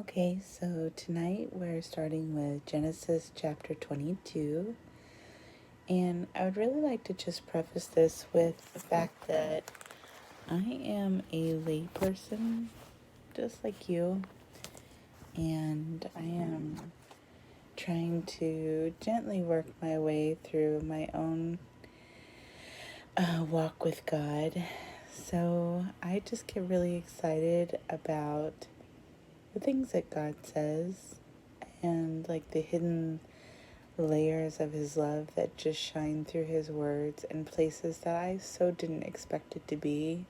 Okay, so tonight we're starting with Genesis chapter 22. And I would really like to just preface this with the fact that I am a layperson, just like you, and I am trying to gently work my way through my own walk with God. So I just get really excited about the things that God says and like the hidden layers of his love that just shine through his words in places that I so didn't expect it to be.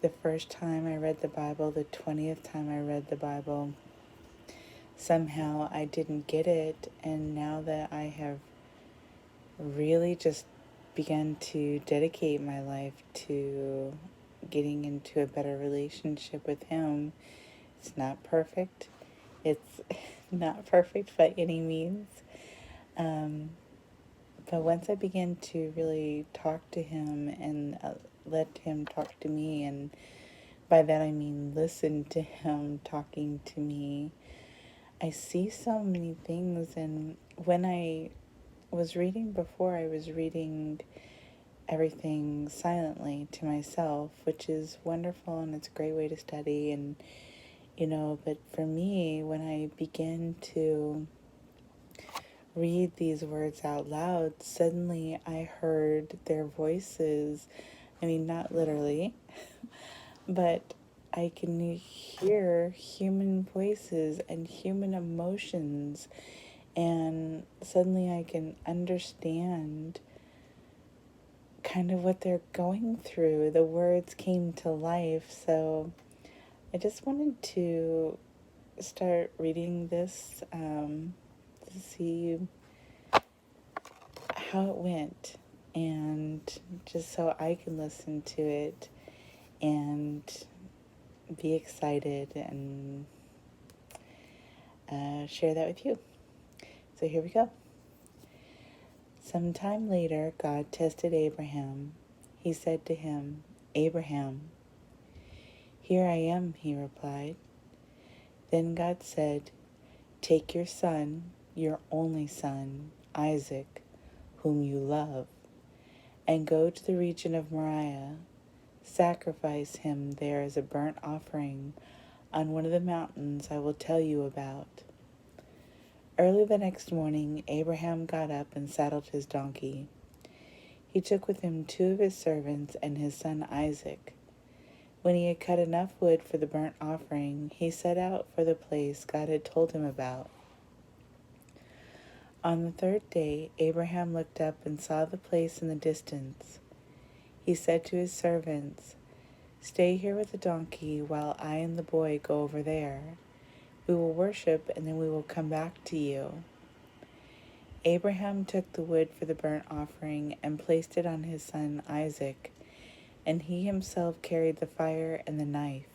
The first time I read the Bible, the 20th time I read the Bible, somehow I didn't get it. And now that I have really just begun to dedicate my life to getting into a better relationship with him, it's not perfect. It's not perfect by any means. Um, But once I began to really talk to him and let him talk to me, and by that I mean listen to him talking to me, I see so many things. And when I was reading before, I was reading everything silently to myself, which is wonderful and it's a great way to study. And, but for me, when I began to read these words out loud, suddenly I heard their voices. I mean, not literally, but I can hear human voices and human emotions, and suddenly I can understand kind of what they're going through. The words came to life, so I just wanted to start reading this to see how it went, and just so I can listen to it and be excited and share that with you. So here we go. Sometime later, God tested Abraham. He said to him, "Abraham." "Here I am," he replied. Then God said, "Take your son, your only son, Isaac, whom you love, and go to the region of Moriah. Sacrifice him there as a burnt offering on one of the mountains I will tell you about." Early the next morning, Abraham got up and saddled his donkey. He took with him two of his servants and his son Isaac. When he had cut enough wood for the burnt offering, he set out for the place God had told him about. On the third day, Abraham looked up and saw the place in the distance. He said to his servants, "Stay here with the donkey while I and the boy go over there. We will worship and then we will come back to you." Abraham took the wood for the burnt offering and placed it on his son Isaac, and he himself carried the fire and the knife.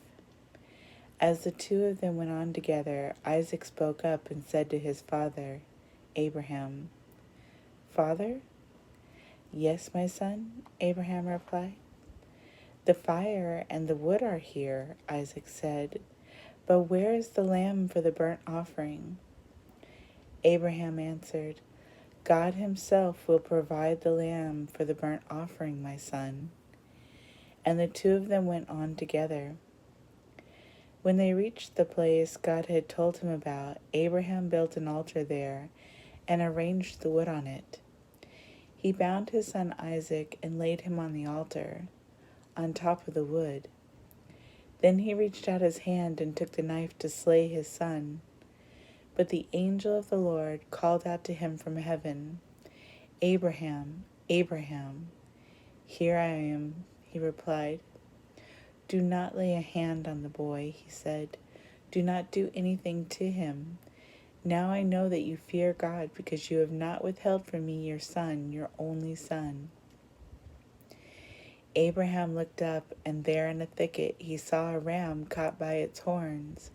As the two of them went on together, Isaac spoke up and said to his father, Abraham, "Father?" "Yes, my son," Abraham replied. "The fire and the wood are here," Isaac said, "but where is the lamb for the burnt offering?" Abraham answered, "God himself will provide the lamb for the burnt offering, my son." And the two of them went on together. When they reached the place God had told him about, Abraham built an altar there and arranged the wood on it. He bound his son Isaac and laid him on the altar, on top of the wood. Then he reached out his hand and took the knife to slay his son. But the angel of the Lord called out to him from heaven, "Abraham, Abraham." "Here I am," he replied. "Do not lay a hand on the boy," he said. "Do not do anything to him. Now I know that you fear God because you have not withheld from me your son, your only son." Abraham looked up, and there in a thicket he saw a ram caught by its horns.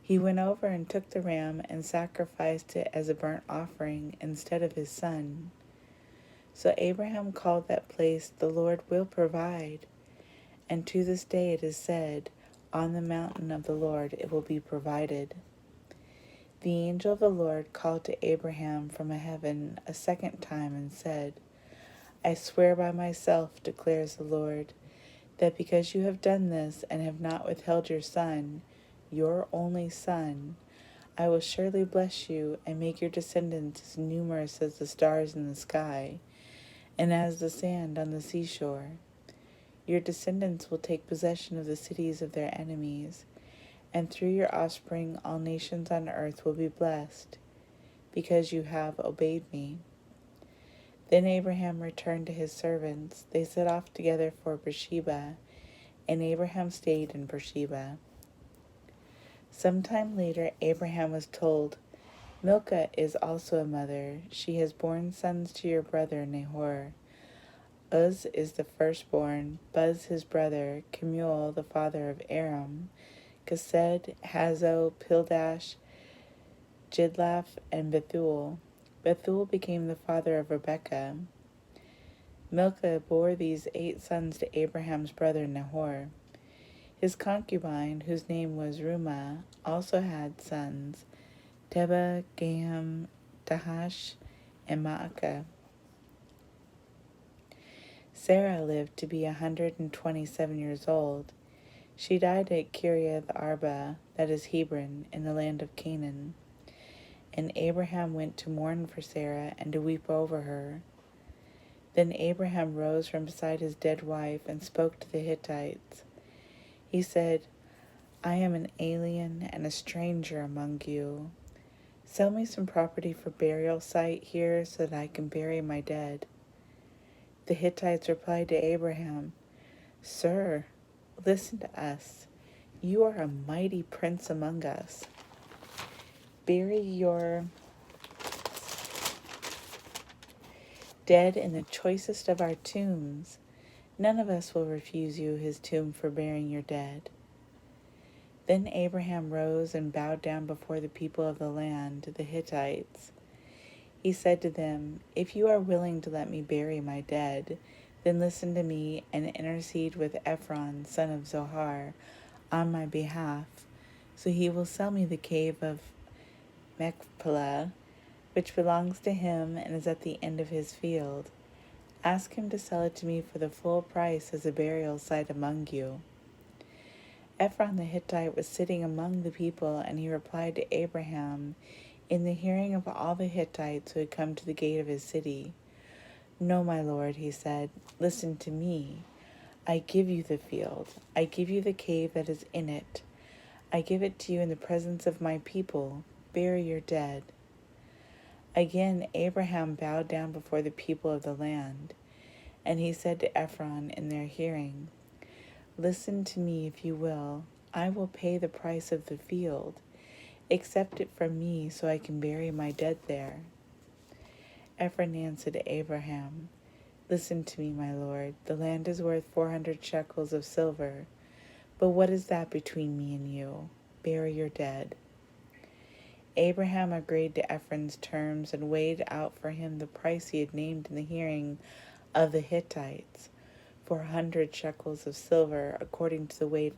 He went over and took the ram and sacrificed it as a burnt offering instead of his son. So Abraham called that place, "The Lord will provide." And to this day it is said, On the mountain of the Lord it will be provided. The angel of the Lord called to Abraham from heaven a second time and said, I swear by myself, declares the Lord, that because you have done this and have not withheld your only son, I will surely bless you and make your descendants as numerous as the stars in the sky and as the sand on the seashore. Your descendants will take possession of the cities of their enemies, and through your offspring all nations on earth will be blessed, because you have obeyed me. Then Abraham returned to his servants. They set off together for Beersheba, and Abraham stayed in Beersheba. Some time later, Abraham was told, Milcah is also a mother. She has borne sons to your brother Nahor. Uz is the firstborn, Buz his brother, Kemuel the father of Aram, Kesed, Hazo, Pildash, Jidlaph, and Bethuel. Bethuel became the father of Rebekah. Milcah bore these 8 sons to Abraham's brother Nahor. His concubine, whose name was Reumah, also had sons, Teba, Gaham, Tahash, and Maacah. Sarah lived to be 127 years old. She died at Kiriath Arba, that is Hebron, in the land of Canaan. And Abraham went to mourn for Sarah and to weep over her. Then Abraham rose from beside his dead wife and spoke to the Hittites. He said, I am an alien and a stranger among you. Sell me some property for burial site here so that I can bury my dead. The Hittites replied to Abraham, Sir, listen to us. You are a mighty prince among us. Bury your dead in the choicest of our tombs. None of us will refuse you his tomb for burying your dead. Then Abraham rose and bowed down before the people of the land, the Hittites. He said to them, If you are willing to let me bury my dead, then listen to me and intercede with Ephron, son of Zohar, on my behalf, so he will sell me the cave of Machpelah, which belongs to him and is at the end of his field. Ask him to sell it to me for the full price as a burial site among you. Ephron the Hittite was sitting among the people, and he replied to Abraham in the hearing of all the Hittites who had come to the gate of his city. No, my lord, he said, listen to me. I give you the field. I give you the cave that is in it. I give it to you in the presence of my people. Bury your dead. Again, Abraham bowed down before the people of the land, and he said to Ephron in their hearing, Listen to me if you will. I will pay the price of the field. Accept it from me so I can bury my dead there. Ephron answered to Abraham, Listen to me, my lord. The land is worth 400 shekels of silver. But what is that between me and you? Bury your dead. Abraham agreed to Ephron's terms and weighed out for him the price he had named in the hearing of the Hittites, 400 shekels of silver, according to the weight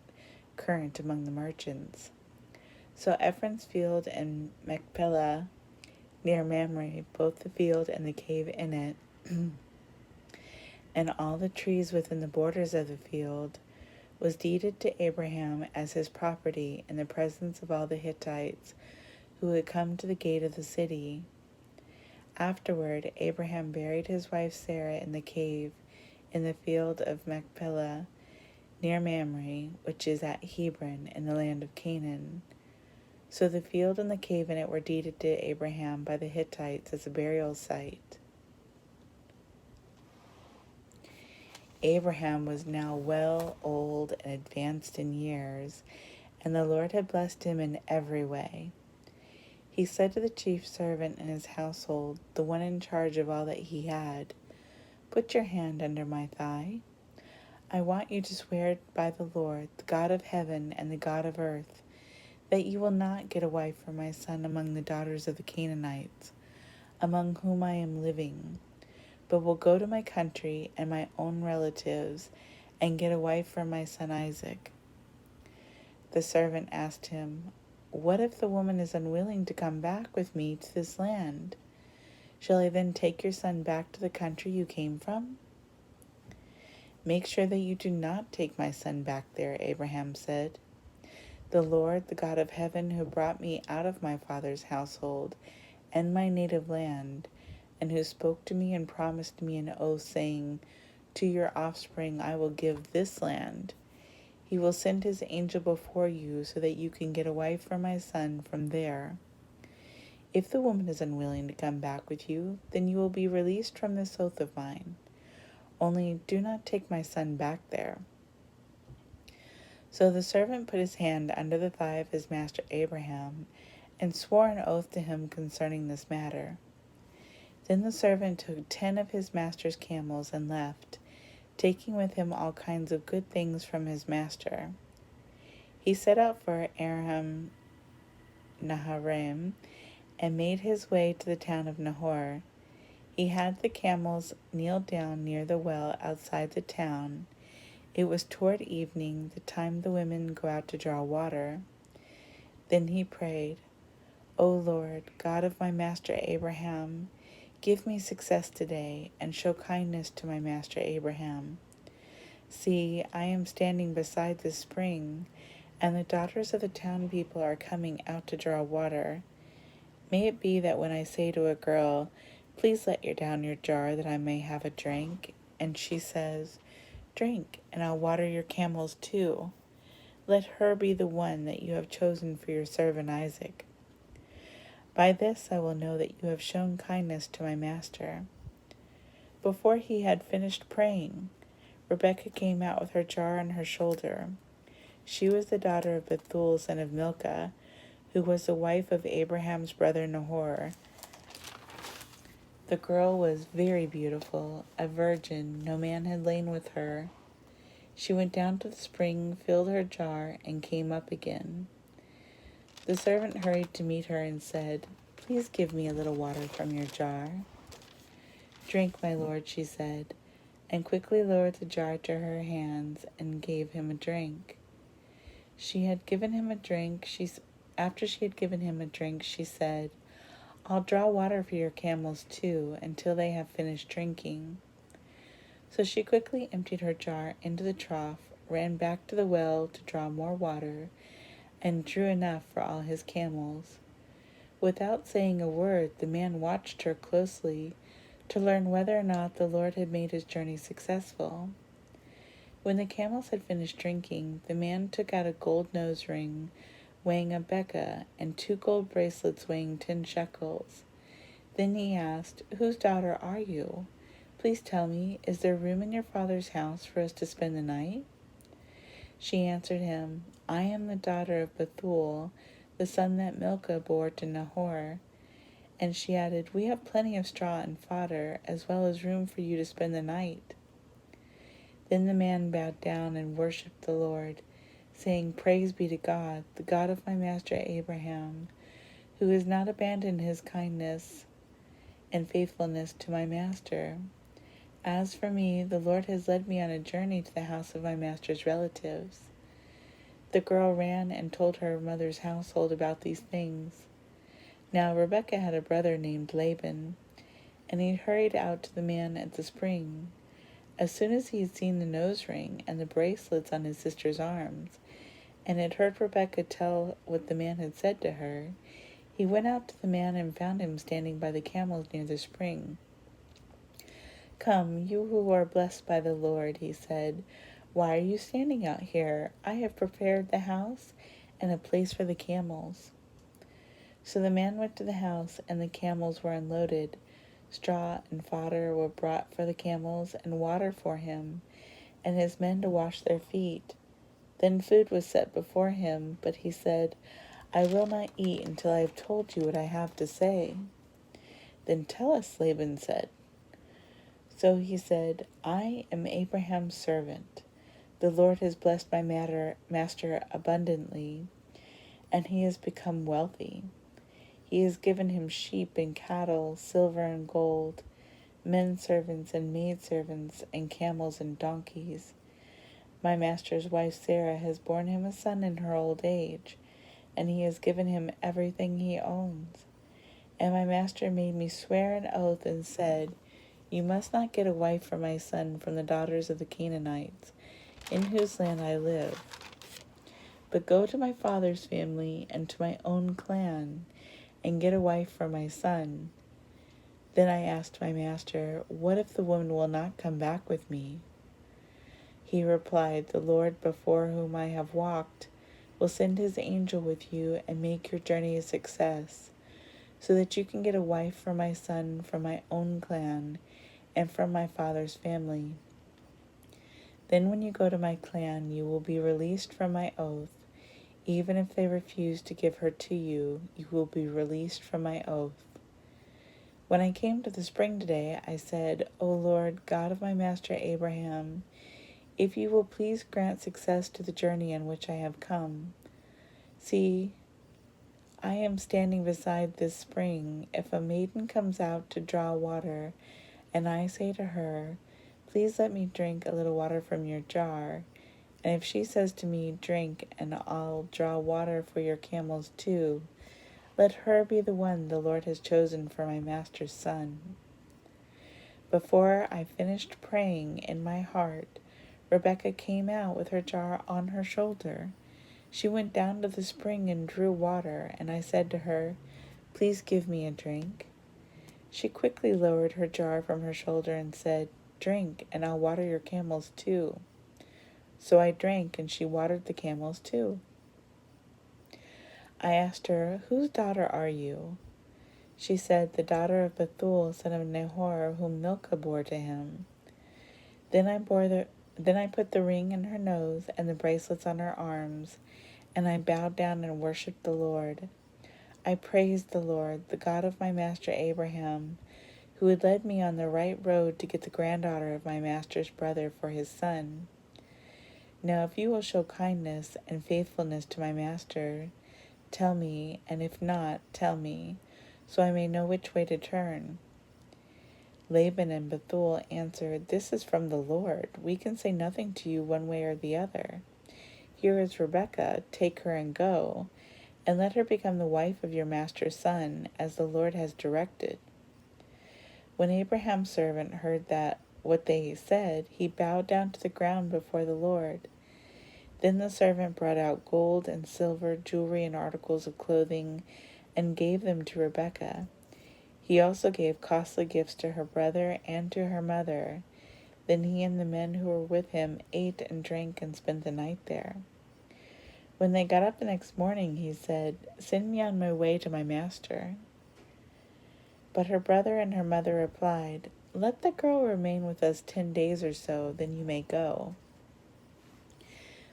current among the merchants. So Ephron's field and Machpelah, near Mamre, both the field and the cave in it, and all the trees within the borders of the field, was deeded to Abraham as his property in the presence of all the Hittites who had come to the gate of the city. Afterward, Abraham buried his wife Sarah in the cave in the field of Machpelah, near Mamre, which is at Hebron in the land of Canaan. So the field and the cave in it were deeded to Abraham by the Hittites as a burial site. Abraham was now well old and advanced in years, and the Lord had blessed him in every way. He said to the chief servant in his household, the one in charge of all that he had, Put your hand under my thigh. I want you to swear by the Lord, the God of heaven and the God of earth, that you will not get a wife for my son among the daughters of the Canaanites, among whom I am living, but will go to my country and my own relatives and get a wife for my son Isaac. The servant asked him, "What if the woman is unwilling to come back with me to this land? Shall I then take your son back to the country you came from?" "Make sure that you do not take my son back there," Abraham said. "The Lord, the God of heaven, who brought me out of my father's household and my native land, and who spoke to me and promised me an oath, saying, 'To your offspring I will give this land,' he will send his angel before you so that you can get a wife for my son from there. If the woman is unwilling to come back with you, then you will be released from this oath of mine. Only do not take my son back there." So the servant put his hand under the thigh of his master Abraham and swore an oath to him concerning this matter. Then the servant took 10 of his master's camels and left, taking with him all kinds of good things from his master. He set out for Aram Naharaim and made his way to the town of Nahor. He had the camels kneel down near the well outside the town. It was toward evening, the time the women go out to draw water. Then he prayed, "O Lord, God of my master Abraham, give me success today, and show kindness to my master Abraham. See, I am standing beside this spring, and the daughters of the town people are coming out to draw water. May it be that when I say to a girl, 'Please let down your jar that I may have a drink,' and she says, 'Drink, and I'll water your camels too,' let her be the one that you have chosen for your servant Isaac. By this I will know that you have shown kindness to my master." Before he had finished praying, Rebekah came out with her jar on her shoulder. She was the daughter of Bethuel, son of Milcah, who was the wife of Abraham's brother Nahor. The girl was very beautiful, a virgin, no man had lain with her. She went down to the spring, filled her jar, and came up again. The servant hurried to meet her and said, "Please give me a little water from your jar." "Drink, my lord," she said, and quickly lowered the jar to her hands and gave him a drink. After she had given him a drink, she said, "I'll draw water for your camels too, until they have finished drinking." So she quickly emptied her jar into the trough, ran back to the well to draw more water, and drew enough for all his camels. Without saying a word, the man watched her closely to learn whether or not the Lord had made his journey successful. When the camels had finished drinking, the man took out a gold nose ring weighing a beka and 2 gold bracelets weighing 10 shekels. Then he asked, "Whose daughter are you? Please tell me, is there room in your father's house for us to spend the night?" She answered him, "I am the daughter of Bethuel, the son that Milcah bore to Nahor." And she added, "We have plenty of straw and fodder, as well as room for you to spend the night." Then the man bowed down and worshipped the Lord, saying, "Praise be to God, the God of my master Abraham, who has not abandoned his kindness and faithfulness to my master. As for me, the Lord has led me on a journey to the house of my master's relatives." The girl ran and told her mother's household about these things. Now Rebekah had a brother named Laban, and he hurried out to the man at the spring. As soon as he had seen the nose ring and the bracelets on his sister's arms, and had heard Rebekah tell what the man had said to her, he went out to the man and found him standing by the camels near the spring. "Come, you who are blessed by the Lord," he said, "why are you standing out here? I have prepared the house and a place for the camels." So the man went to the house, and the camels were unloaded. Straw and fodder were brought for the camels, and water for him, and his men to wash their feet. Then food was set before him, but he said, "I will not eat until I have told you what I have to say." "Then tell us," Laban said. So he said, "I am Abraham's servant. The Lord has blessed my master abundantly, and he has become wealthy. He has given him sheep and cattle, silver and gold, men servants and maid servants, and camels and donkeys. My master's wife Sarah has borne him a son in her old age, and he has given him everything he owns. And my master made me swear an oath and said, You must not get a wife for my son from the daughters of the Canaanites, in whose land I live, but go to my father's family and to my own clan, and get a wife for my son. Then I asked my master, What if the woman will not come back with me? He replied, The Lord before whom I have walked will send his angel with you and make your journey a success, so that you can get a wife for my son from my own clan and from my father's family. Then when you go to my clan, you will be released from my oath. Even if they refuse to give her to you, you will be released from my oath. When I came to the spring today, I said, O Lord, God of my master Abraham, if you will please grant success to the journey on which I have come. See, I am standing beside this spring. If a maiden comes out to draw water, and I say to her, Please let me drink a little water from your jar, and if she says to me, Drink, and I'll draw water for your camels too, let her be the one the Lord has chosen for my master's son. Before I finished praying in my heart, Rebecca came out with her jar on her shoulder. She went down to the spring and drew water, and I said to her, Please give me a drink. She quickly lowered her jar from her shoulder and said, Drink, and I'll water your camels too. So I drank, and she watered the camels too. I asked her, Whose daughter are you? She said, The daughter of Bethuel, son of Nahor, whom Milcah bore to him. Then I put the ring in her nose and the bracelets on her arms, and I bowed down and worshipped the Lord. I praised the Lord, the God of my master Abraham, who had led me on the right road to get the granddaughter of my master's brother for his son. Now if you will show kindness and faithfulness to my master, tell me, and if not, tell me, so I may know which way to turn. Laban and Bethuel answered, This is from the Lord. We can say nothing to you one way or the other. Here is Rebekah, take her and go, and let her become the wife of your master's son, as the Lord has directed. When Abraham's servant heard what they said, he bowed down to the ground before the Lord. Then the servant brought out gold and silver, jewelry, and articles of clothing, and gave them to Rebekah. He also gave costly gifts to her brother and to her mother. Then he and the men who were with him ate and drank and spent the night there. When they got up the next morning, he said, Send me on my way to my master. But her brother and her mother replied, Let the girl remain with us 10 days or so, then you may go.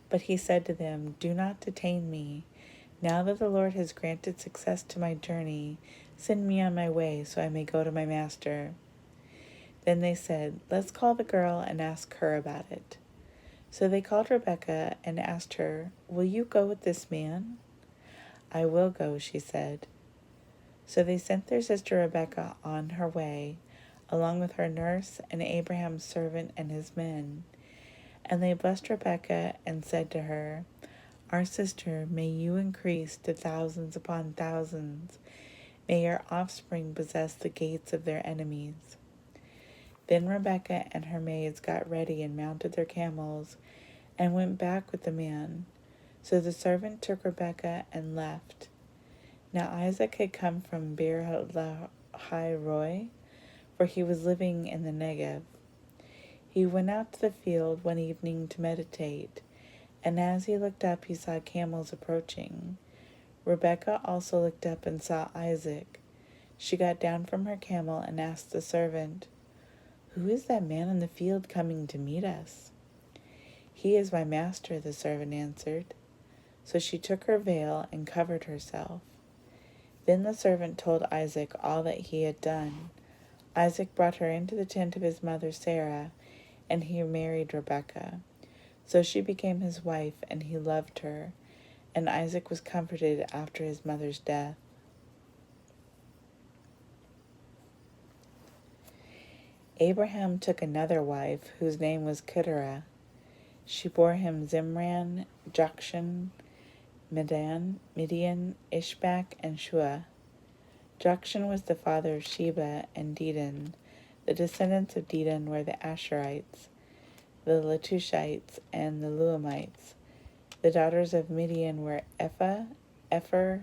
But he said to them, Do not detain me. Now that the Lord has granted success to my journey, send me on my way so I may go to my master. Then they said, Let's call the girl and ask her about it. So they called Rebekah and asked her, Will you go with this man? I will go, she said. So they sent their sister Rebekah on her way, along with her nurse and Abraham's servant and his men. And they blessed Rebekah and said to her, Our sister, may you increase to thousands upon thousands. May your offspring possess the gates of their enemies. Then Rebekah and her maids got ready and mounted their camels and went back with the man. So the servant took Rebekah and left. Now Isaac had come from Beer-lahai-roi, for he was living in the Negev. He went out to the field one evening to meditate, and as he looked up he saw camels approaching. Rebekah also looked up and saw Isaac. She got down from her camel and asked the servant, Who is that man in the field coming to meet us? He is my master, the servant answered. So she took her veil and covered herself. Then the servant told Isaac all that he had done. Isaac brought her into the tent of his mother Sarah, and he married Rebekah. So she became his wife, and he loved her, and Isaac was comforted after his mother's death. Abraham took another wife, whose name was Keturah. She bore him Zimran, Jokshan, Midian, Ishbak, and Shua. Jokshan was the father of Sheba and Dedan. The descendants of Dedan were the Asherites, the Letushites, and the Luamites. The daughters of Midian were Ephah, Epher,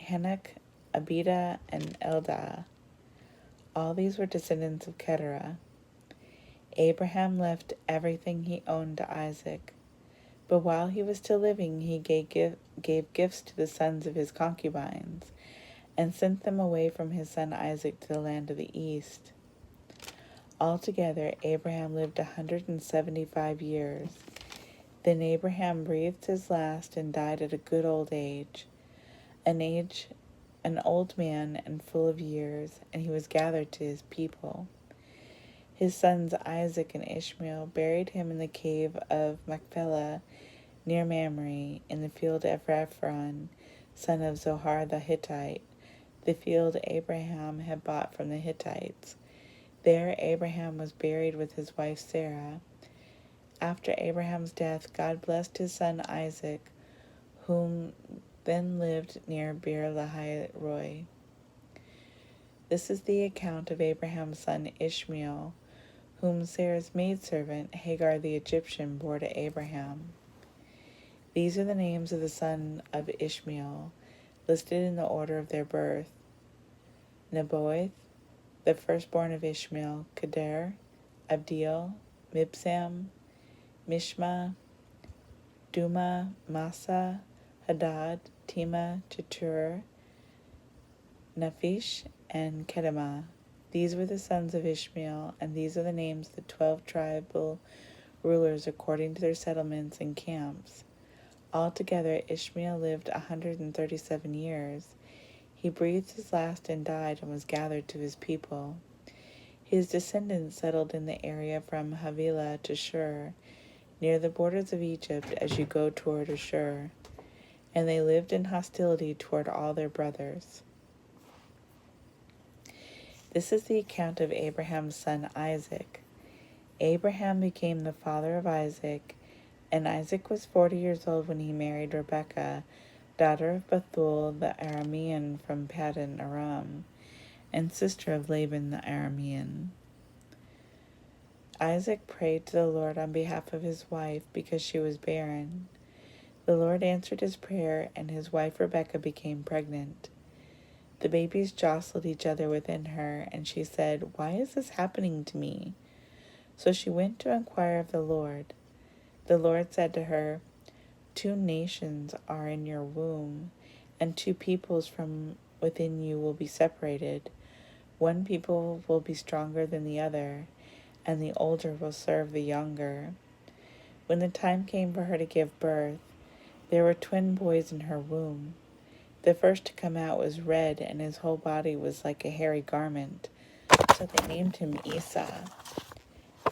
Hanok, Abida, and Eldah. All these were descendants of Keturah. Abraham left everything he owned to Isaac. But while he was still living, he gave gifts to the sons of his concubines, and sent them away from his son Isaac to the land of the east. Altogether, Abraham lived 175 years. Then Abraham breathed his last and died at a good old age, an old man and full of years, and he was gathered to his people. His sons Isaac and Ishmael buried him in the cave of Machpelah near Mamre, in the field of Ephron, son of Zohar the Hittite, the field Abraham had bought from the Hittites. There Abraham was buried with his wife Sarah. After Abraham's death, God blessed his son Isaac, whom then lived near Beer Lahai Roi. This is the account of Abraham's son Ishmael, whom Sarah's maidservant Hagar the Egyptian bore to Abraham. These are the names of the sons of Ishmael, listed in the order of their birth: Nebaioth, the firstborn of Ishmael, Kedar, Abdiel, Mibsam, Mishma, Duma, Massa, Hadad, Tema, Chetur, Naphish, and Kedemah. These were the sons of Ishmael, and these are the names of the 12 tribal rulers according to their settlements and camps. Altogether, Ishmael lived 137 years. He breathed his last and died, and was gathered to his people. His descendants settled in the area from Havilah to Shur, near the borders of Egypt as you go toward Ashur, and they lived in hostility toward all their brothers. This is the account of Abraham's son Isaac. Abraham became the father of Isaac, and Isaac was 40 years old when he married Rebekah, daughter of Bethuel the Aramean from Paddan Aram, and sister of Laban the Aramean. Isaac prayed to the Lord on behalf of his wife because she was barren. The Lord answered his prayer, and his wife Rebekah became pregnant. The babies jostled each other within her, and she said, "Why is this happening to me?" So she went to inquire of the Lord. The Lord said to her, "2 nations are in your womb, and 2 peoples from within you will be separated. One people will be stronger than the other, and the older will serve the younger." When the time came for her to give birth, there were twin boys in her womb. The first to come out was red, and his whole body was like a hairy garment, so they named him Esau.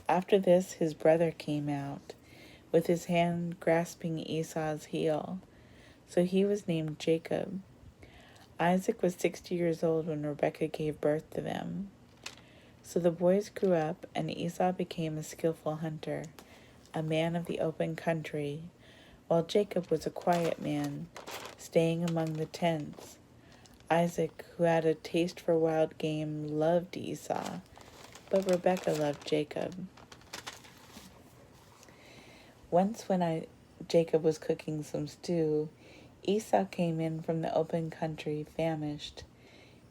After this, his brother came out, with his hand grasping Esau's heel, so he was named Jacob. Isaac was 60 years old when Rebekah gave birth to them. So the boys grew up, and Esau became a skillful hunter, a man of the open country, while Jacob was a quiet man, staying among the tents. Isaac, who had a taste for wild game, loved Esau, but Rebekah loved Jacob. Once when Jacob was cooking some stew, Esau came in from the open country, famished.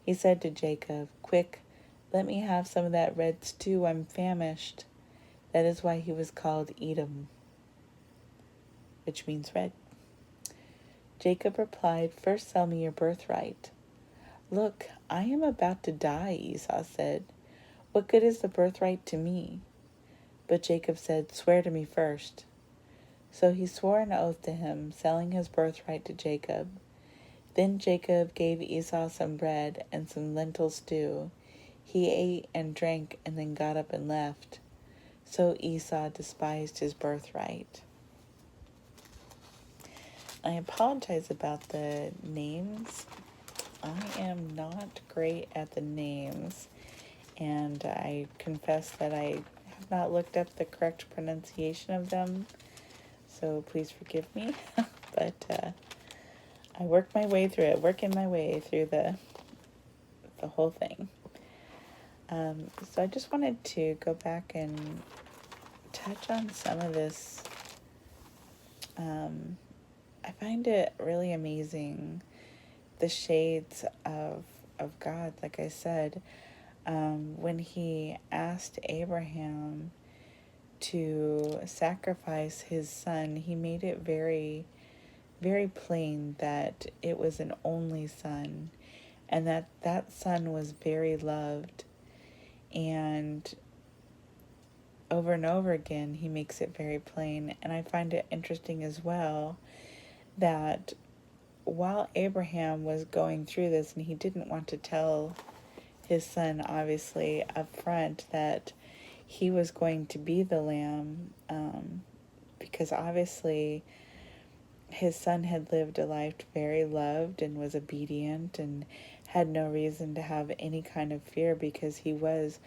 He said to Jacob, "Quick, let me have some of that red stew, I'm famished." That is why he was called Edom, which means red. Jacob replied, "First sell me your birthright." "Look, I am about to die," Esau said. "What good is the birthright to me?" But Jacob said, "Swear to me first." So he swore an oath to him, selling his birthright to Jacob. Then Jacob gave Esau some bread and some lentil stew. He ate and drank and then got up and left. So Esau despised his birthright. I apologize about the names. I am not great at the names, and I confess that I have not looked up the correct pronunciation of them, so please forgive me. But I worked my way through it, working my way through the whole thing. So I just wanted to go back and touch on some of this. I find it really amazing, the shades of God, like I said, when he asked Abraham to sacrifice his son, he made it very, very plain that it was an only son, and that that son was very loved. And over again, he makes it very plain. And I find it interesting as well that while Abraham was going through this, and he didn't want to tell his son, obviously, up front that he was going to be the lamb, because obviously his son had lived a life very loved and was obedient and had no reason to have any kind of fear because he was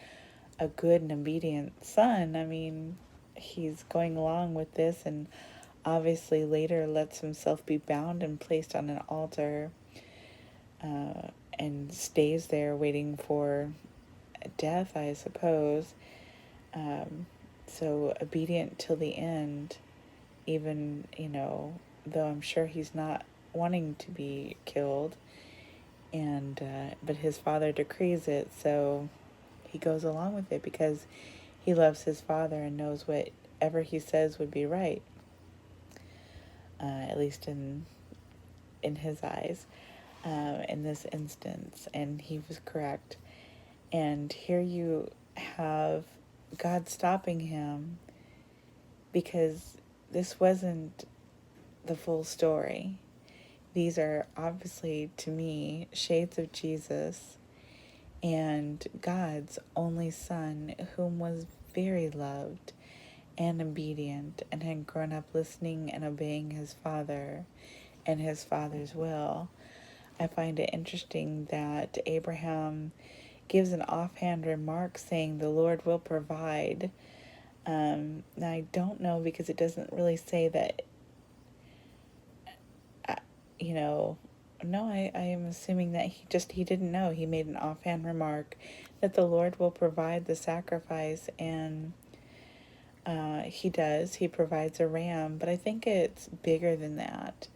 a good and obedient son. I mean, he's going along with this and obviously later lets himself be bound and placed on an altar, and stays there waiting for death, I suppose. So obedient till the end, even, though I'm sure he's not wanting to be killed, and but his father decrees it, so he goes along with it because he loves his father and knows whatever he says would be right, at least in his eyes, in this instance, and he was correct. And here you have God stopping him because this wasn't the full story. These are obviously, to me, shades of Jesus and God's only son, whom was very loved and obedient and had grown up listening and obeying his father and his father's will. I find it interesting that Abraham gives an offhand remark saying the Lord will provide. Now I don't know, because it doesn't really say that, you know, no, I am assuming that he didn't know. He made an offhand remark that the Lord will provide the sacrifice, and he does. He provides a ram, but I think it's bigger than that.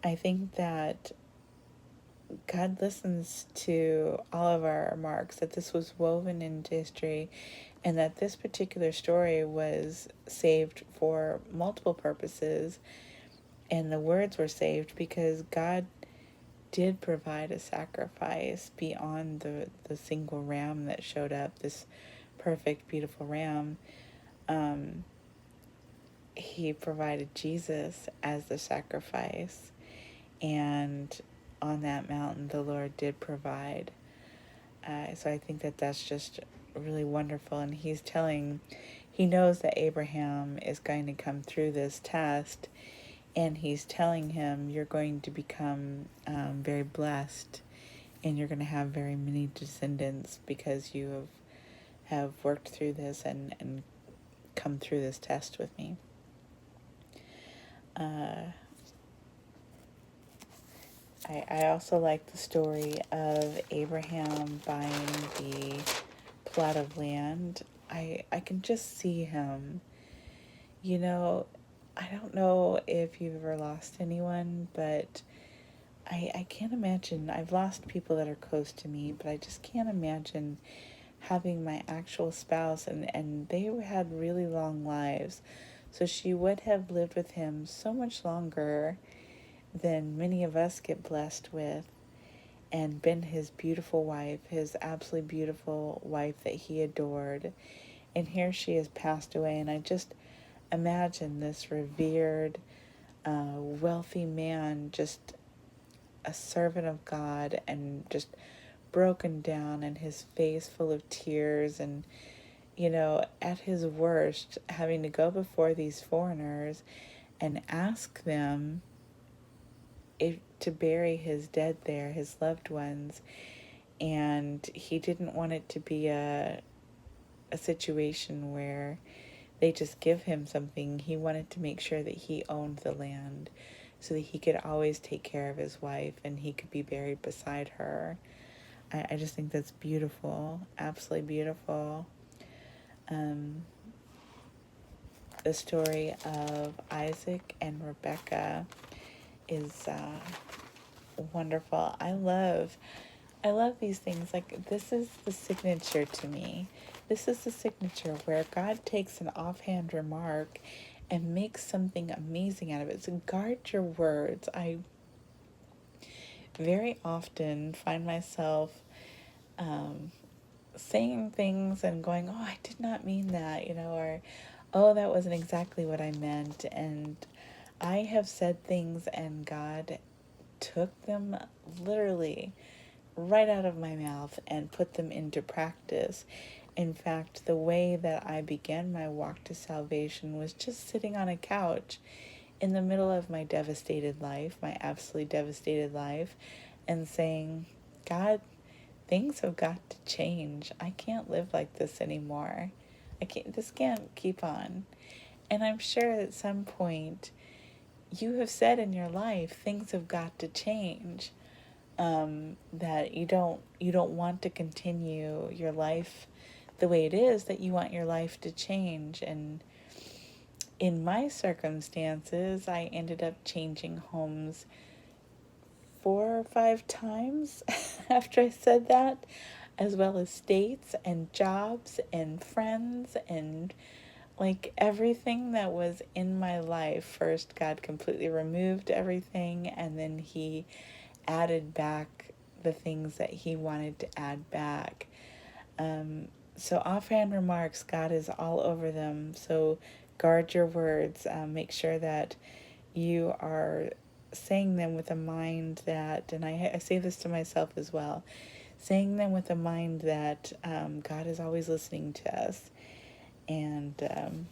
I think that God listens to all of our remarks, that this was woven into history, and that this particular story was saved for multiple purposes, and the words were saved because God did provide a sacrifice beyond the single ram that showed up, this perfect, beautiful ram. He provided Jesus as the sacrifice, and on that mountain the Lord did provide. So I think that that's just really wonderful, and he knows that Abraham is going to come through this test, and he's telling him, you're going to become very blessed, and you're going to have very many descendants because you have worked through this and come through this test with me. I also like the story of Abraham buying the plot of land. I can just see him. I don't know if you've ever lost anyone, but I can't imagine. I've lost people that are close to me, but I just can't imagine having my actual spouse, and they had really long lives. So she would have lived with him so much longer than many of us get blessed with, and been his beautiful wife, his absolutely beautiful wife that he adored. And here she has passed away, and I just imagine this revered, wealthy man, just a servant of God, and just broken down, and his face full of tears, and at his worst, having to go before these foreigners and ask them to bury his dead there, his loved ones. And he didn't want it to be a a situation where they just give him something. He wanted to make sure that he owned the land so that he could always take care of his wife and he could be buried beside her. I just think that's beautiful, absolutely beautiful. Um, the story of Isaac and Rebecca is wonderful. I love these things. Like, this is the signature to me. This is the signature where God takes an offhand remark and makes something amazing out of it. So guard your words. I very often find myself saying things and going, oh, I did not mean that, or, oh, that wasn't exactly what I meant. And I have said things and God took them literally right out of my mouth and put them into practice. In fact, the way that I began my walk to salvation was just sitting on a couch in the middle of my devastated life, my absolutely devastated life, and saying, God, things have got to change. I can't live like this anymore. This can't keep on. And I'm sure at some point you have said in your life things have got to change. That you don't want to continue your life the way it is, that you want your life to change. And in my circumstances, I ended up changing homes 4 or 5 times after I said that, as well as states and jobs and friends and like everything that was in my life. First, God completely removed everything, and then He added back the things that He wanted to add back. So offhand remarks, God is all over them. So guard your words. Make sure that you are saying them with a mind that, and I say this to myself as well, saying them with a mind that God is always listening to us, and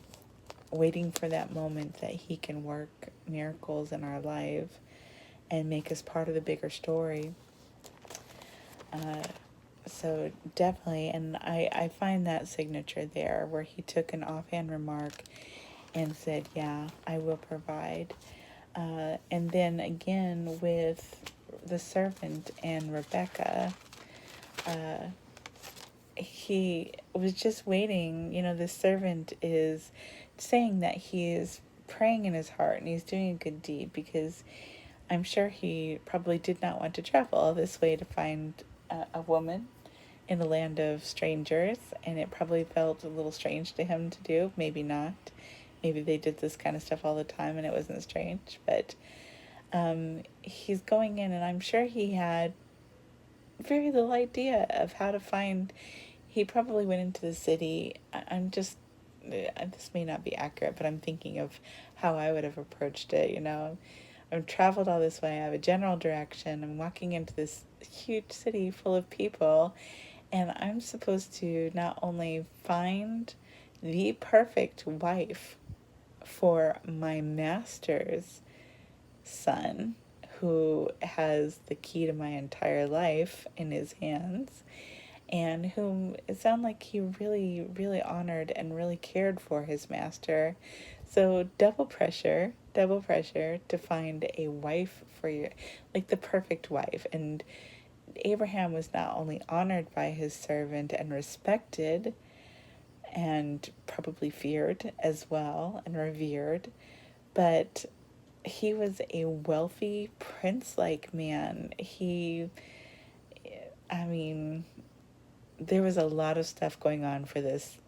waiting for that moment that He can work miracles in our life and make us part of the bigger story. So definitely, and I find that signature there where He took an offhand remark and said, yeah, I will provide. And then again with the servant and Rebecca, he was just waiting. The servant is saying that he is praying in his heart and he's doing a good deed, because I'm sure he probably did not want to travel all this way to find a woman in a land of strangers, and it probably felt a little strange to him to do. Maybe not. Maybe they did this kind of stuff all the time and it wasn't strange, but he's going in, and I'm sure he had very little idea of how to find. He probably went into the city. I'm just, this may not be accurate, but I'm thinking of how I would have approached it. I've traveled all this way. I have a general direction. I'm walking into this huge city full of people, and I'm supposed to not only find the perfect wife for my master's son, who has the key to my entire life in his hands, and whom it sounded like he really, really honored and really cared for his master. So double pressure to find a wife for your, like the perfect wife. And Abraham was not only honored by his servant and respected and probably feared as well and revered, but he was a wealthy prince-like man. I mean, there was a lot of stuff going on for this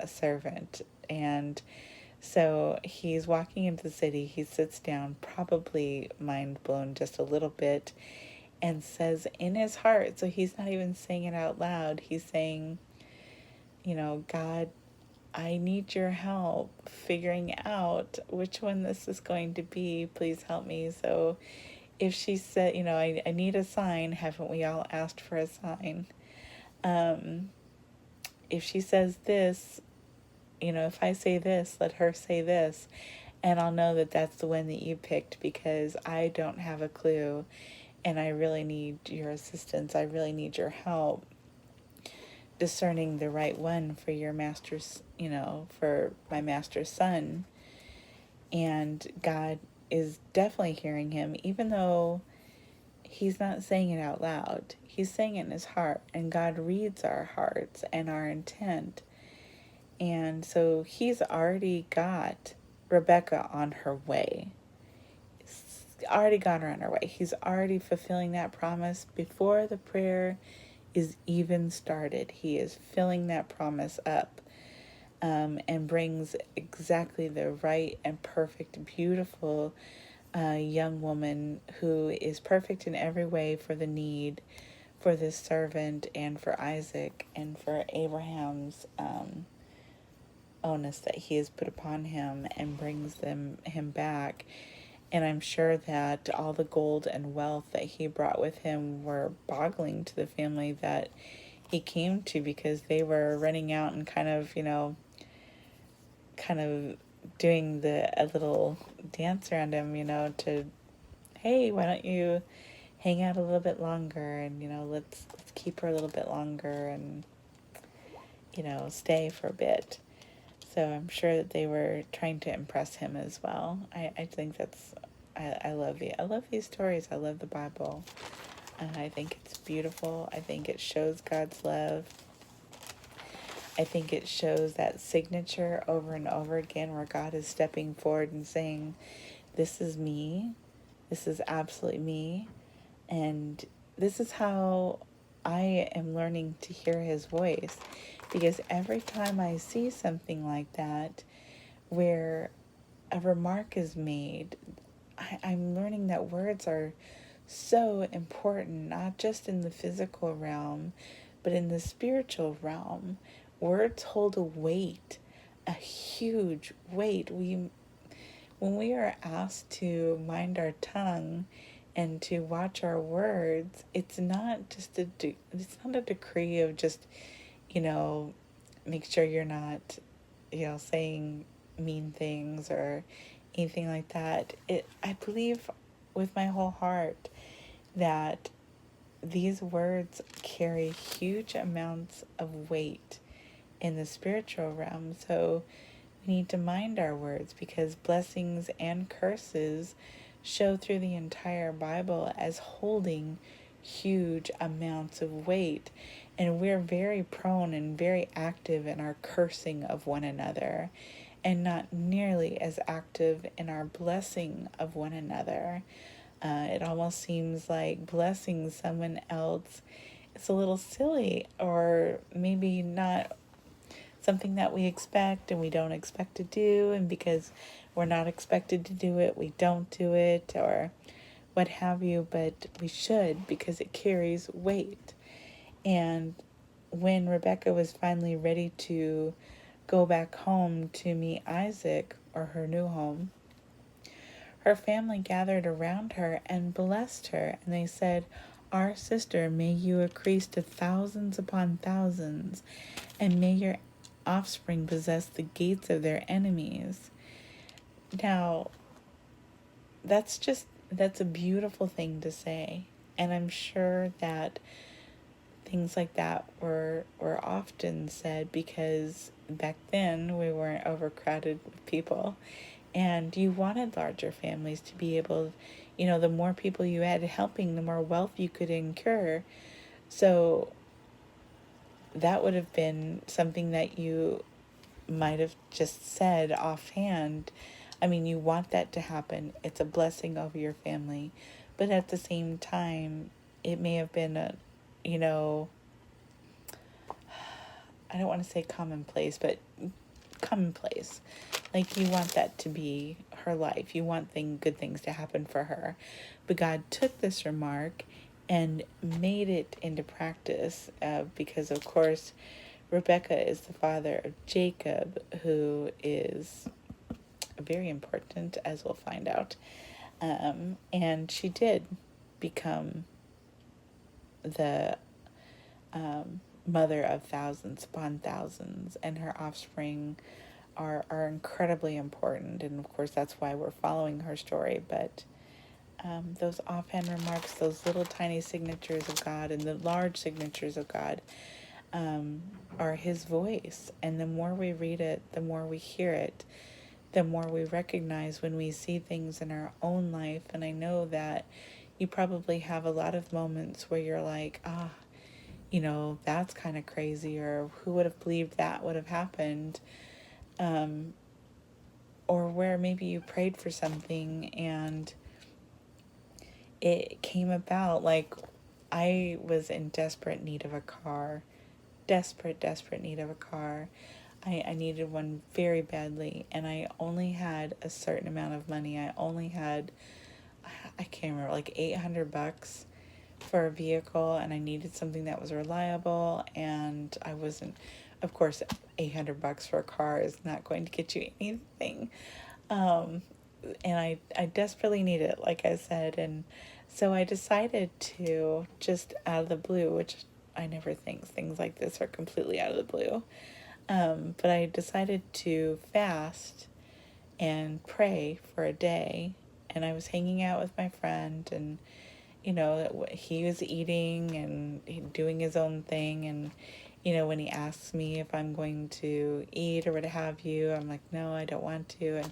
servant. And so he's walking into the city. He sits down, probably mind blown just a little bit, and says in his heart, so he's not even saying it out loud, he's saying, God, I need your help figuring out which one this is going to be. Please help me. So if she said, I need a sign, haven't we all asked for a sign? If she says this, if I say this, let her say this, and I'll know that that's the one that you picked, because I don't have a clue and I really need your assistance. I really need your help. discerning the right one for your master's, for my master's son. And God is definitely hearing him, even though he's not saying it out loud. He's saying it in his heart, and God reads our hearts and our intent. And so he's already got Rebecca on her way. He's already got her on her way. He's already fulfilling that promise before the prayer is even started. He is filling that promise up, and brings exactly the right and perfect, beautiful young woman who is perfect in every way for the need for this servant and for Isaac and for Abraham's onus that he has put upon him, and brings him back. And I'm sure that all the gold and wealth that he brought with him were boggling to the family that he came to, because they were running out and kind of doing a little dance around him, to, hey, why don't you hang out a little bit longer, and let's keep her a little bit longer, and stay for a bit. So I'm sure that they were trying to impress him as well. I think that's, I love these stories. I love the Bible. I think it's beautiful. I think it shows God's love. I think it shows that signature over and over again, where God is stepping forward and saying, this is me. This is absolutely me. And this is how I am learning to hear his voice. Because every time I see something like that, where a remark is made, I'm learning that words are so important, not just in the physical realm, but in the spiritual realm. Words hold a weight, a huge weight. When we are asked to mind our tongue and to watch our words, it's not just it's not a decree of just, make sure you're not, saying mean things or anything like that. I believe with my whole heart that these words carry huge amounts of weight in the spiritual realm. So we need to mind our words, because blessings and curses show through the entire Bible as holding huge amounts of weight. And we're very prone and very active in our cursing of one another, and not nearly as active in our blessing of one another. It almost seems like blessing someone else is a little silly, or maybe not something that we expect and we don't expect to do, and because we're not expected to do it, we don't do it, or what have you, but we should, because it carries weight. And when Rebecca was finally ready to go back home to meet Isaac, or her new home, her family gathered around her and blessed her, and they said, our sister, may you increase to thousands upon thousands, and may your offspring possess the gates of their enemies. Now, that's a beautiful thing to say. And I'm sure that things like that were often said, because back then we weren't overcrowded with people, and you wanted larger families to be able, the more people you had helping, the more wealth you could incur. So that would have been something that you might have just said offhand. I mean, you want that to happen. It's a blessing over your family. But at the same time, it may have been I don't want to say commonplace, but commonplace. Like, you want that to be her life. You want good things to happen for her. But God took this remark and made it into practice, because, of course, Rebecca is the father of Jacob, who is very important, as we'll find out. And she did become the mother of thousands upon thousands, and her offspring are incredibly important. And of course, that's why we're following her story. But those offhand remarks, those little tiny signatures of God and the large signatures of God, are his voice. And the more we read it, the more we hear it, the more we recognize when we see things in our own life. And I know that you probably have a lot of moments where you're like, that's kind of crazy, or who would have believed that would have happened? Or where maybe you prayed for something and it came about. Like, I was in desperate need of a car. Desperate need of a car. I needed one very badly, and I only had a certain amount of money. I only had, I can't remember, like $800 for a vehicle, and I needed something that was reliable, and I wasn't, of course, $800 for a car is not going to get you anything. And I desperately need it, like I said. And so I decided to, just out of the blue, which I never think things like this are completely out of the blue, but I decided to fast and pray for a day. And I was hanging out with my friend, and he was eating and doing his own thing. And when he asks me if I'm going to eat or what have you, I'm like, no, I don't want to. And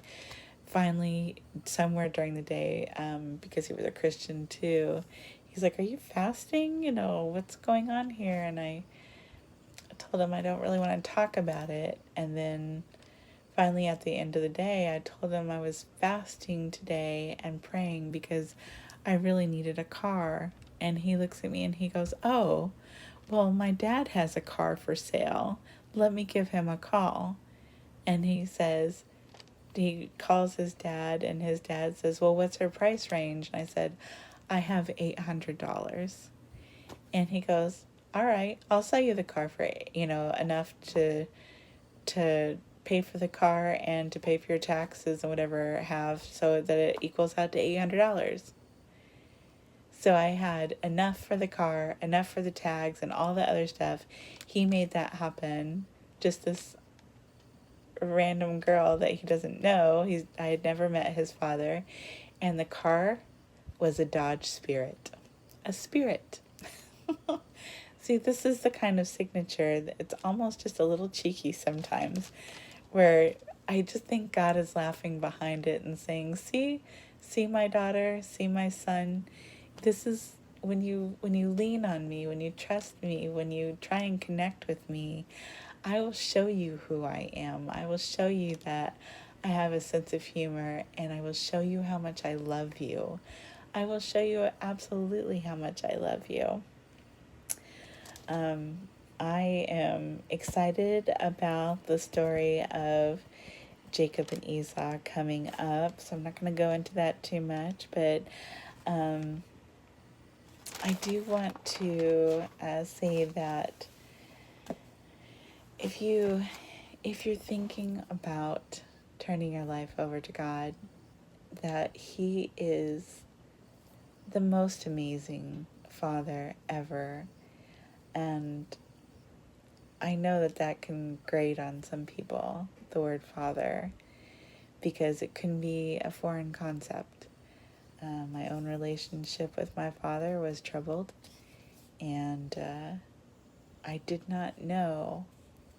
finally, somewhere during the day, because he was a Christian too, he's like, are you fasting? What's going on here? And I told him I don't really want to talk about it. And then finally, at the end of the day, I told him I was fasting today and praying because I really needed a car. And he looks at me and he goes, oh, well, my dad has a car for sale. Let me give him a call. And he calls his dad, and his dad says, well, what's her price range? And I said, I have $800. And he goes, all right, I'll sell you the car for, enough to pay for the car and to pay for your taxes and whatever I have, so that it equals out to $800. So I had enough for the car, enough for the tags and all the other stuff. He made that happen. Just this random girl that he doesn't know. I had never met his father. And the car was a Dodge Spirit. A Spirit. See, this is the kind of signature that it's almost just a little cheeky sometimes, where I just think God is laughing behind it and saying, see my daughter, see my son. This is when you lean on me, when you trust me, when you try and connect with me, I will show you who I am. I will show you that I have a sense of humor, and I will show you how much I love you. I will show you absolutely how much I love you. I am excited about the story of Jacob and Esau coming up, so I'm not going to go into that too much, but I do want to say that if you're thinking about turning your life over to God, that He is the most amazing Father ever. And I know that can grate on some people, the word Father, because it can be a foreign concept. My own relationship with my father was troubled, and I did not know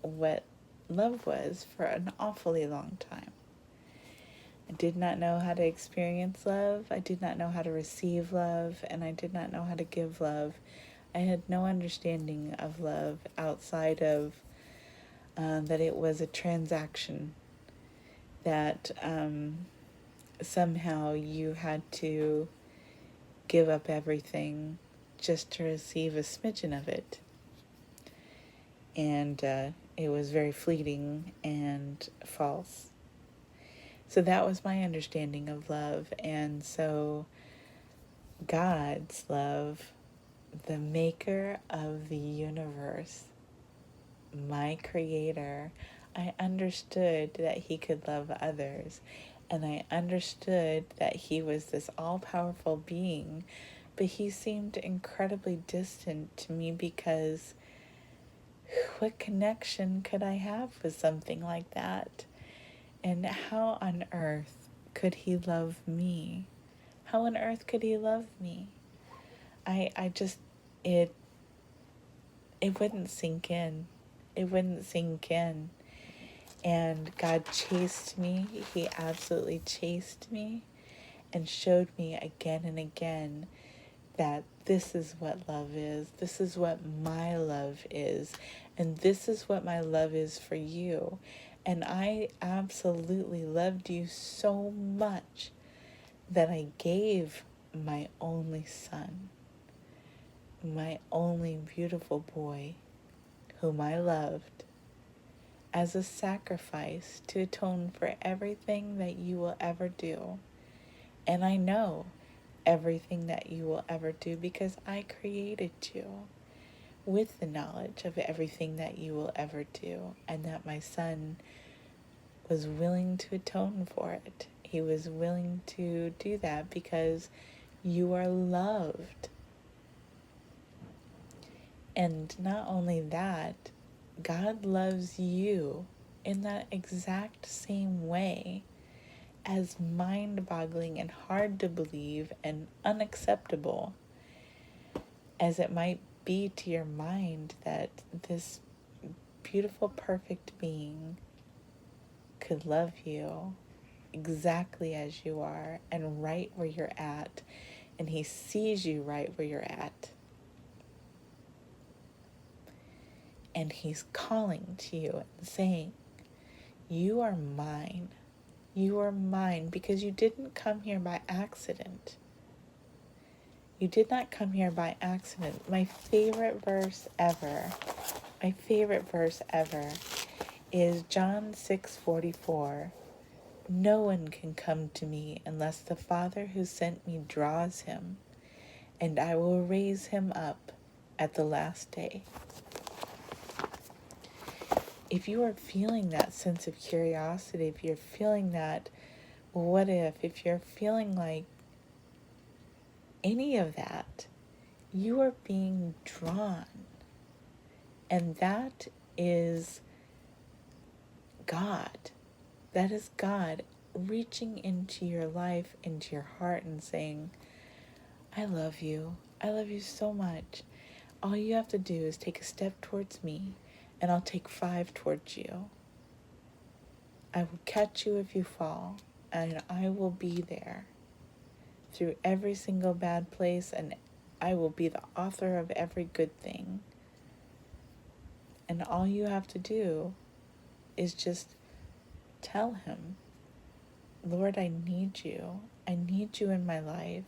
what love was for an awfully long time. I did not know how to experience love. I did not know how to receive love, and I did not know how to give love. I had no understanding of love outside of that it was a transaction, that somehow you had to give up everything just to receive a smidgen of it. And it was very fleeting and false. So that was my understanding of love. And so God's love, the maker of the universe, my creator, I understood that he could love others. And I understood that he was this all-powerful being, but he seemed incredibly distant to me, because what connection could I have with something like that? And how on earth could he love me? How on earth could he love me? I just, it it wouldn't sink in. It wouldn't sink in. And God chased me. He absolutely chased me and showed me again and again that this is what love is. This is what my love is. And this is what my love is for you. And I absolutely loved you so much that I gave my only son, my only beautiful boy, whom I loved, as a sacrifice to atone for everything that you will ever do. And I know everything that you will ever do because I created you with the knowledge of everything that you will ever do, and that my son was willing to atone for it. He was willing to do that because you are loved. And not only that, God loves you in that exact same way, as mind-boggling and hard to believe and unacceptable as it might be to your mind that this beautiful, perfect being could love you exactly as you are and right where you're at, and he sees you right where you're at. And he's calling to you and saying, you are mine. You are mine because you didn't come here by accident. You did not come here by accident. My favorite verse ever is John 6:44. No one can come to me unless the Father who sent me draws him, and I will raise him up at the last day. If you are feeling that sense of curiosity, if you're feeling that what if you're feeling like any of that, you are being drawn. And that is God. That is God reaching into your life, into your heart, and saying, I love you. I love you so much. All you have to do is take a step towards me, and I'll take 5 towards you. I will catch you if you fall, and I will be there through every single bad place, and I will be the author of every good thing. And all you have to do is just tell him, Lord, I need you. I need you in my life.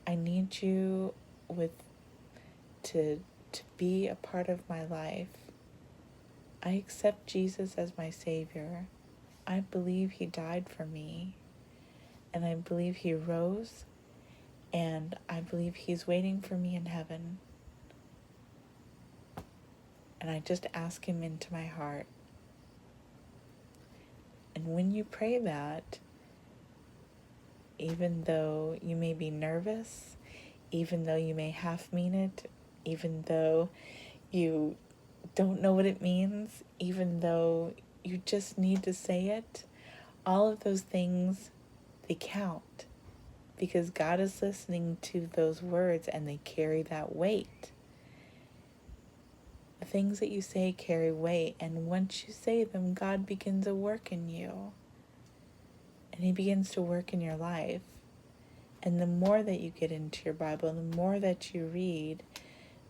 I need you to be a part of my life. I accept Jesus as my Savior. I believe he died for me. And I believe he rose. And I believe he's waiting for me in heaven. And I just ask him into my heart. And when you pray that, even though you may be nervous, even though you may half mean it, even though you don't know what it means, even though you just need to say it, all of those things, they count, because God is listening to those words and they carry that weight. The things that you say carry weight, and once you say them, God begins a work in you, and he begins to work in your life. And the more that you get into your Bible, the more that you read,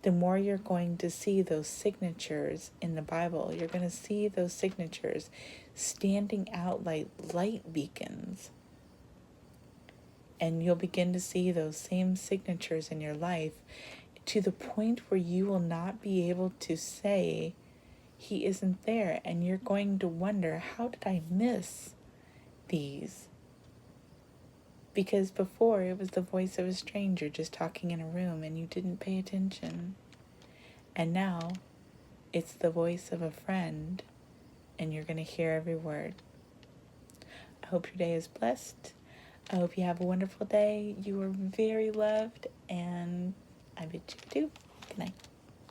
the more you're going to see those signatures in the Bible. You're going to see those signatures standing out like light beacons. And you'll begin to see those same signatures in your life to the point where you will not be able to say he isn't there. And you're going to wonder, how did I miss these? Because before it was the voice of a stranger just talking in a room and you didn't pay attention. And now it's the voice of a friend and you're going to hear every word. I hope your day is blessed. I hope you have a wonderful day. You are very loved, and I bid you adieu. Good night.